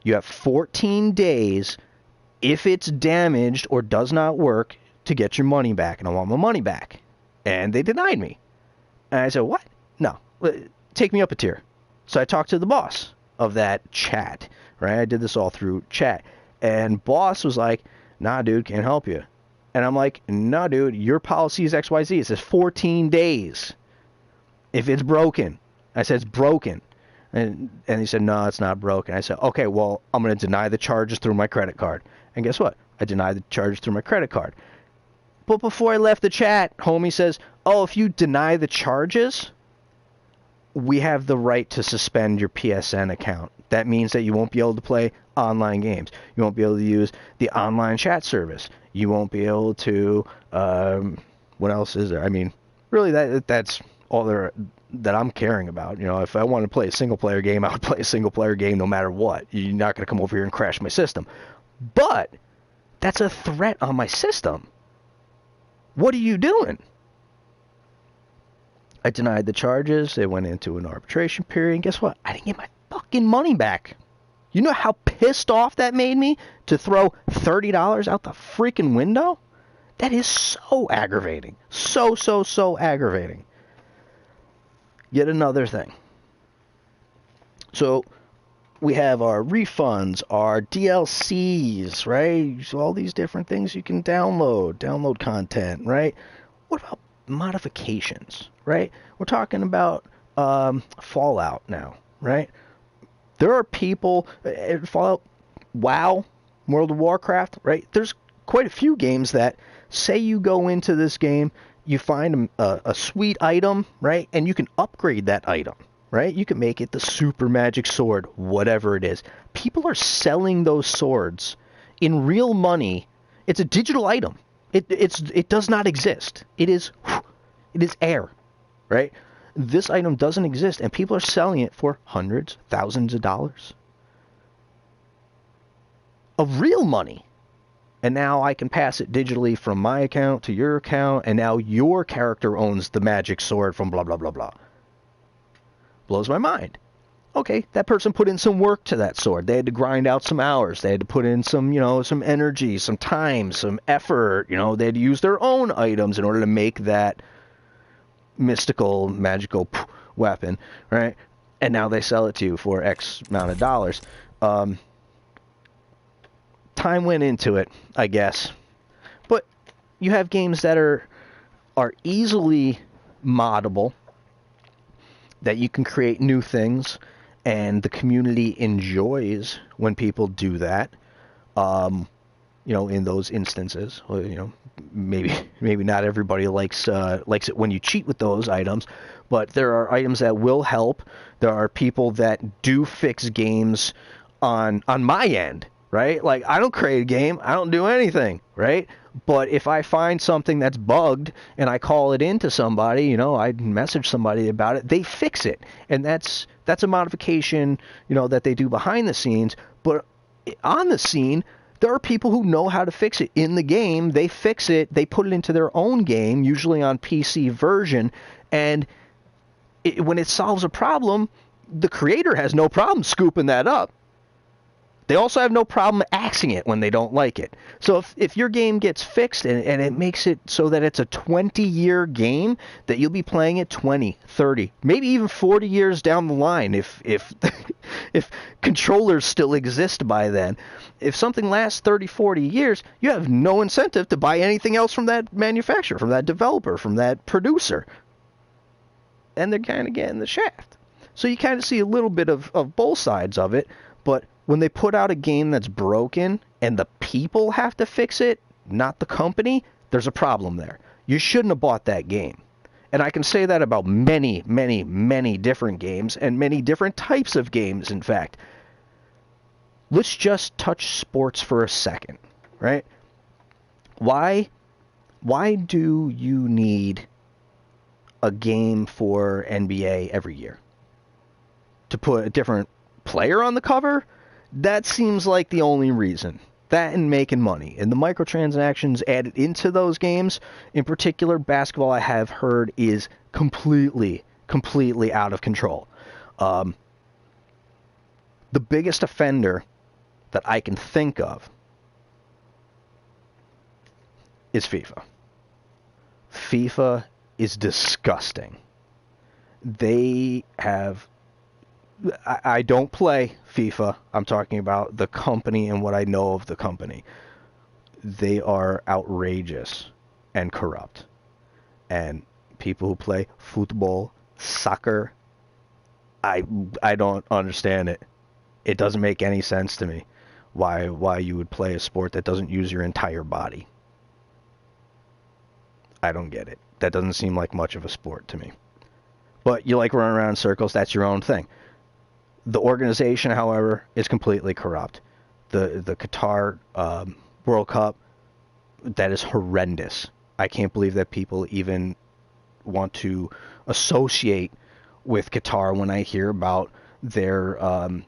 Speaker 4: you have 14 days if it's damaged or does not work to get your money back. And I want my money back. And they denied me. And I said, what? No, take me up a tier. So I talked to the boss of that chat, right? I did this all through chat. And boss was like, nah, dude, can't help you. And I'm like, no, dude, your policy is XYZ. It says 14 days if it's broken. I said, it's broken. And he said, no, it's not broken. I said, okay, well, I'm going to deny the charges through my credit card. And guess what? I denied the charges through my credit card. But before I left the chat, homie says, oh, if you deny the charges, we have the right to suspend your PSN account. That means that you won't be able to play online games. You won't be able to use the online chat service. You won't be able to, what else is there? I mean, really, that's all that I'm caring about. You know, if I want to play a single-player game, I would play a single-player game no matter what. You're not going to come over here and crash my system. But that's a threat on my system. What are you doing? I denied the charges. They went into an arbitration period. And guess what? I didn't get my fucking money back. You know how pissed off that made me to throw $30 out the freaking window? That is so aggravating. So aggravating. Yet another thing. So we have our refunds, our DLCs, right? So all these different things you can download content, right? What about modifications, right? We're talking about Fallout now, right? There are people, Fallout, WoW, World of Warcraft, right? There's quite a few games that say you go into this game, you find a sweet item, right? And you can upgrade that item, right? You can make it the super magic sword, whatever it is. People are selling those swords in real money. It's a digital item. It does not exist. It is air, right? This item doesn't exist, and people are selling it for hundreds, thousands of dollars of real money. And now I can pass it digitally from my account to your account, and now your character owns the magic sword from blah, blah, blah, blah. Blows my mind. Okay, that person put in some work to that sword. They had to grind out some hours. They had to put in some, some energy, some time, some effort. They had to use their own items in order to make that mystical, magical weapon, right? And now they sell it to you for X amount of dollars. Time went into it, I guess. But you have games that are easily moddable, that you can create new things, and the community enjoys when people do that. In those instances, maybe not everybody likes it when you cheat with those items, but there are items that will help. There are people that do fix games on my end, right? Like, I don't create a game, I don't do anything, right? But if I find something that's bugged and I call it into somebody, I message somebody about it, they fix it. And that's a modification, that they do behind the scenes. But on the scene, there are people who know how to fix it in the game. They fix it, they put it into their own game, usually on PC version, and when it solves a problem, the creator has no problem scooping that up. They also have no problem axing it when they don't like it. So if your game gets fixed and it makes it so that it's a 20-year game, that you'll be playing it 20, 30, maybe even 40 years down the line if if controllers still exist by then. If something lasts 30, 40 years, you have no incentive to buy anything else from that manufacturer, from that developer, from that producer. And they're kind of getting the shaft. So you kind of see a little bit of both sides of it, but when they put out a game that's broken and the people have to fix it, not the company, there's a problem there. You shouldn't have bought that game. And I can say that about many, many, many different games and many different types of games, in fact. Let's just touch sports for a second, right? Why do you need a game for NBA every year? To put a different player on the cover? That seems like the only reason. That and making money. And the microtransactions added into those games, in particular basketball, I have heard is completely out of control. The biggest offender that I can think of is FIFA. FIFA is disgusting. They have... I don't play FIFA. I'm talking about the company and what I know of the company. They are outrageous and corrupt. And people who play football, soccer, I don't understand it. It doesn't make any sense to me why you would play a sport that doesn't use your entire body. I don't get it. That doesn't seem like much of a sport to me. But you like running around in circles, that's your own thing. The organization, however, is completely corrupt. The Qatar World Cup, that is horrendous. I can't believe that people even want to associate with Qatar when I hear about their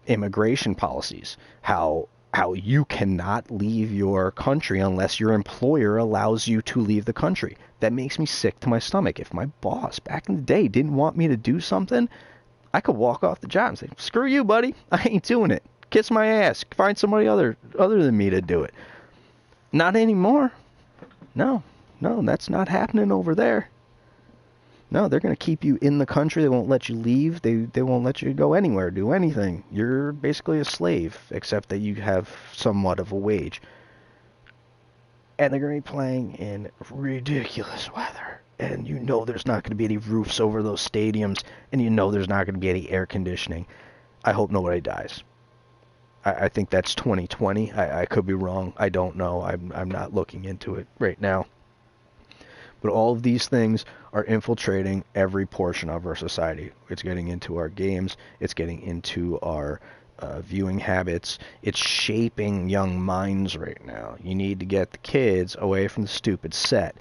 Speaker 4: immigration policies. How you cannot leave your country unless your employer allows you to leave the country. That makes me sick to my stomach. If my boss back in the day didn't want me to do something, I could walk off the job and say, screw you, buddy. I ain't doing it. Kiss my ass. Find somebody other than me to do it. Not anymore. No, that's not happening over there. No, they're going to keep you in the country. They won't let you leave. They won't let you go anywhere, do anything. You're basically a slave, except that you have somewhat of a wage. And they're going to be playing in ridiculous weather. And you know there's not going to be any roofs over those stadiums, and you know there's not going to be any air conditioning. I hope nobody dies. I think that's 2020. I could be wrong. I don't know. I'm not looking into it right now. But all of these things are infiltrating every portion of our society. It's getting into our games. It's getting into our viewing habits. It's shaping young minds right now. You need to get the kids away from the stupid set.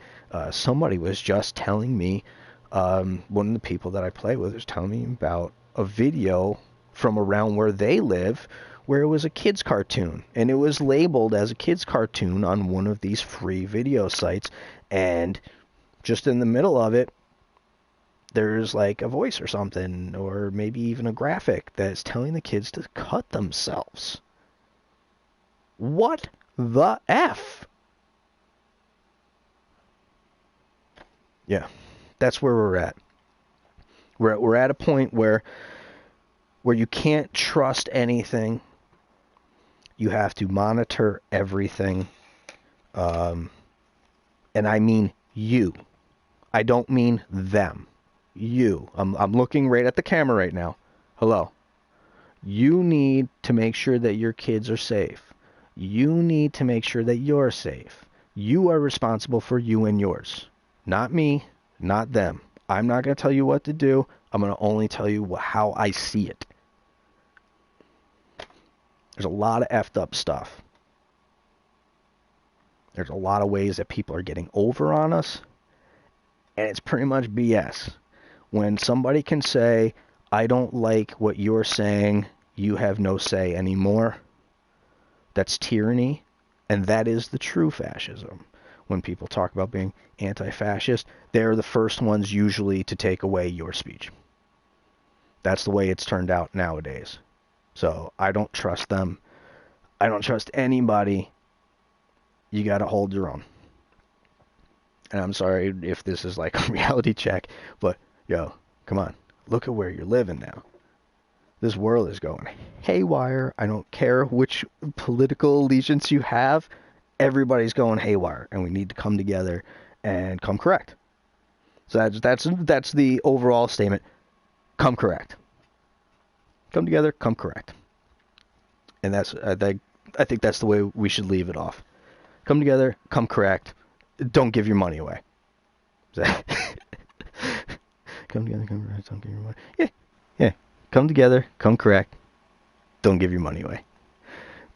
Speaker 4: Somebody was just telling me, one of the people that I play with was telling me about a video from around where they live where it was a kid's cartoon. And it was labeled as a kid's cartoon on one of these free video sites. And just in the middle of it, there's like a voice or something, or maybe even a graphic that's telling the kids to cut themselves. What the F? Yeah, that's where we're at. We're at a point where you can't trust anything. You have to monitor everything. And I mean you. I don't mean them. You. I'm looking right at the camera right now. Hello. You need to make sure that your kids are safe. You need to make sure that you're safe. You are responsible for you and yours. Not me, not them. I'm not going to tell you what to do. I'm going to only tell you how I see it. There's a lot of effed up stuff. There's a lot of ways that people are getting over on us. And it's pretty much BS. When somebody can say, I don't like what you're saying, you have no say anymore. That's tyranny. And that is the true fascism. When people talk about being anti-fascist, they're the first ones usually to take away your speech. That's the way it's turned out nowadays. So I don't trust them. I don't trust anybody. You got to hold your own. And I'm sorry if this is like a reality check, but yo, come on. Look at where you're living now. This world is going haywire. I don't care which political allegiance you have. Everybody's going haywire, and we need to come together and come correct. So that's the overall statement. Come correct. Come together, come correct. And I think that's the way we should leave it off. Come together, come correct. Don't give your money away. Come together, come correct. Don't give your money. Yeah. Come together, come correct. Don't give your money away.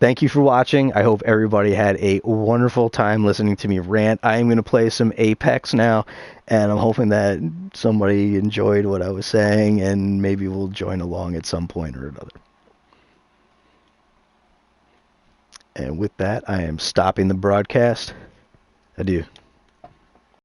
Speaker 4: Thank you for watching. I hope everybody had a wonderful time listening to me rant. I am going to play some Apex now, and I'm hoping that somebody enjoyed what I was saying, and maybe will join along at some point or another. And with that, I am stopping the broadcast. Adieu.